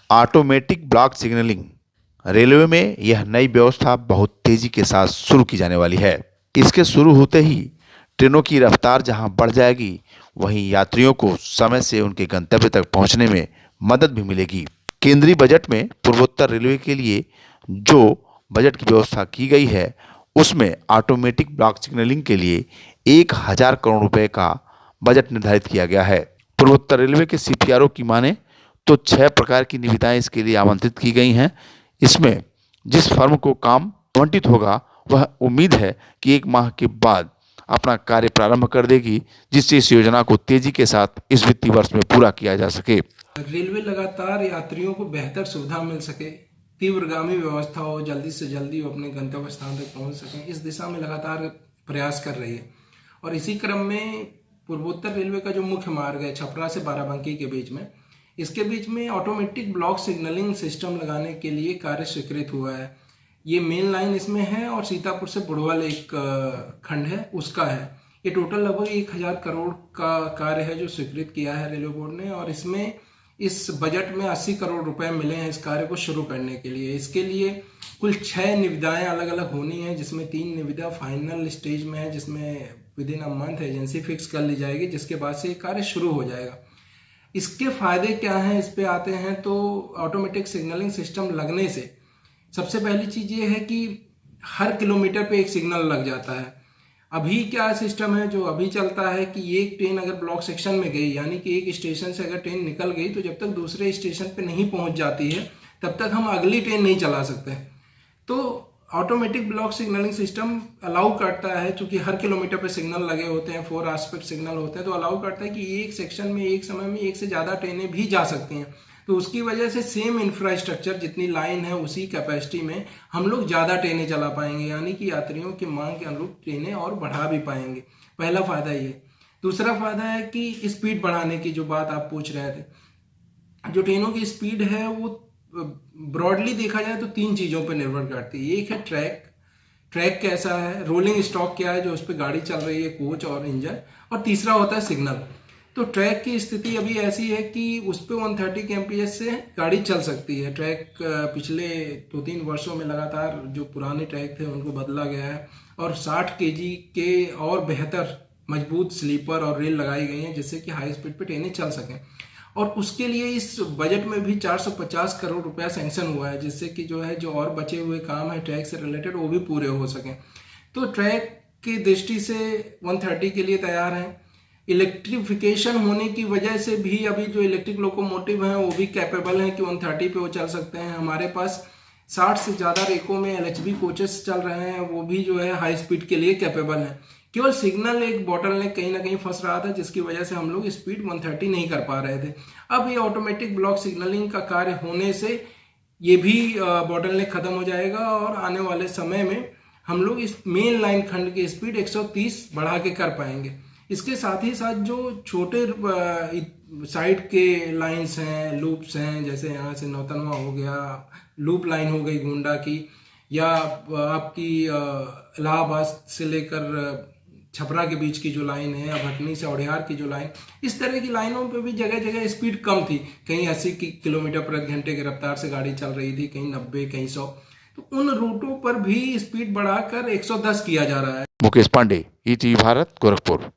Automatic block signalling. Railway में यह नई व्यवस्था बहुत तेजी के साथ शुरू की जाने वाली है। इसके शुरू होते ही ट्रेनों की रफ्तार जहां बढ़ जाएगी, वहीं यात्रियों को समय से उनके गंतव्य तक पहुंचने में मदद भी मिलेगी। केंद्रीय बजट में पूर्वोत्तर रेलवे के लिए जो बजट की व्यवस्था की गई है, उसमें ऑटोमेटिक ब्लॉक सिग्नलिंग के लिए 1000 करोड़ रुपए का बजट निर्धारित किया गया है। पूर्वोत्तर रेलवे के सीपीआरओ की माने तो 6 प्रकार की निविदाएं इसके लिए आमंत्रित की गई हैं। इसमें जिस फर्म को काम आवंटित होगा, वह उम्मीद है कि 1 माह के बाद अपना कार्य प्रारंभ कर देगी, जिससे इस योजना को तेजी के साथ इस वित्तीय वर्ष में पूरा किया जा सके। रेलवे लगातार यात्रियों को बेहतर सुविधा मिल सके, तीव्रगामी व्यवस्था हो, जल्दी से जल्दी वो अपने गंतव्य स्थान तक पहुंच सकें, इस दिशा में लगातार प्रयास कर रही है। और इसी क्रम में पूर्वोत्तर रेलवे का जो मुख्य मार्ग है छपरा से बाराबंकी के बीच में, इसके बीच में ऑटोमेटिक ब्लॉक सिग्नलिंग सिस्टम लगाने के लिए कार्य स्वीकृत हुआ है। ये मेन लाइन इसमें है और सीतापुर से बुढ़वल एक खंड है, उसका है। ये टोटल लगभग 1000 करोड़ का कार्य है जो स्वीकृत किया है रेलवे बोर्ड ने, और इसमें इस बजट में 80 करोड़ रुपए मिले हैं इस कार्य को शुरू करने के लिए। इसके लिए कुल 6 निविदाएं अलग अलग होनी हैं, जिसमें 3 निविदा फाइनल स्टेज में है, जिसमें with in a month agency fix कर ली जाएगी, जिसके बाद से ये कार्य शुरू हो जाएगा। इसके फायदे क्या हैं, इस पे आते हैं। तो ऑटोमेटिक सिग्नलिंग सिस्टम लगने से सबसे पहली चीज़ ये है कि हर किलोमीटर पे एक सिग्नल लग जाता है। अभी क्या सिस्टम है जो अभी चलता है कि एक ट्रेन अगर ब्लॉक सेक्शन में गई, यानी कि एक स्टेशन से अगर ट्रेन निकल गई, तो जब तक दूसरे स्टेशन पे नहीं पहुंच जाती है तब तक हम अगली ट्रेन नहीं चला सकते। तो automatic block signalling system allow करता है, चूंकि हर किलोमीटर पे सिग्नल लगे होते हैं, 4 एस्पेक्ट सिग्नल होते हैं, तो अलाउ करता है कि एक सेक्शन में एक समय में एक से ज़्यादा ट्रेनें भी जा सकती हैं। तो उसकी वजह से सेम इंफ्रास्ट्रक्चर, जितनी लाइन है उसी कैपेसिटी में हम लोग ज़्यादा ट्रेनें चला पाएंगे, यानी कि यात्रियों की मांग के अनुरूप ट्रेनें और बढ़ा भी पाएंगे। पहला फ़ायदा ये। दूसरा फ़ायदा है कि स्पीड बढ़ाने की जो बात आप पूछ रहे थे, जो ट्रेनों की स्पीड है वो ब्रॉडली देखा जाए तो 3 चीज़ों पर निर्भर करती है। एक है ट्रैक कैसा है, रोलिंग स्टॉक क्या है जो उस पर गाड़ी चल रही है, कोच और इंजन, और तीसरा होता है सिग्नल। तो ट्रैक की स्थिति अभी ऐसी है कि उस पर 130 kmph से गाड़ी चल सकती है। ट्रैक पिछले 2-3 वर्षों में लगातार जो पुराने ट्रैक थे उनको बदला गया है, और 60 kg के और बेहतर मजबूत स्लीपर और रेल लगाई गई हैं, जिससे कि हाई स्पीड पे ट्रेनें चल सकें। और उसके लिए इस बजट में भी 450 करोड़ रुपया सैंक्शन हुआ है, जिससे कि जो और बचे हुए काम है ट्रैक से रिलेटेड वो भी पूरे हो सकें। तो ट्रैक की दृष्टि से 130 के लिए तैयार हैं। इलेक्ट्रिफिकेशन होने की वजह से भी अभी जो इलेक्ट्रिक लोकोमोटिव हैं वो भी कैपेबल हैं कि 130 पे वो चल सकते हैं। हमारे पास 60 से ज़्यादा रेकों में एलएचबी कोचेस चल रहे हैं, वो भी हाई स्पीड के लिए कैपेबल हैं। केवल सिग्नल एक बॉटलनेक कहीं ना कहीं फंस रहा था, जिसकी वजह से हम लोग स्पीड 130 नहीं कर पा रहे थे। अब ये ऑटोमेटिक ब्लॉक सिग्नलिंग का कार्य होने से ये भी बॉटलनेक खत्म हो जाएगा, और आने वाले समय में हम लोग इस मेन लाइन खंड की स्पीड 130 बढ़ा के कर पाएंगे। इसके साथ ही साथ जो छोटे साइड के लाइंस हैं, लूप्स हैं, जैसे यहाँ से नौतनवा हो गया, लूप लाइन हो गई गोंडा की, या आपकी इलाहाबाद से लेकर छपरा के बीच की जो लाइन है, या भटनी से औड़ियार की जो लाइन, इस तरह की लाइनों पे भी जगह जगह स्पीड कम थी। कहीं 80 किलोमीटर प्रति घंटे की रफ्तार से गाड़ी चल रही थी, कहीं 90, कहीं 100। तो उन रूटों पर भी स्पीड बढ़ाकर 110 किया जा रहा है। मुकेश पांडे, ईटीवी भारत, गोरखपुर।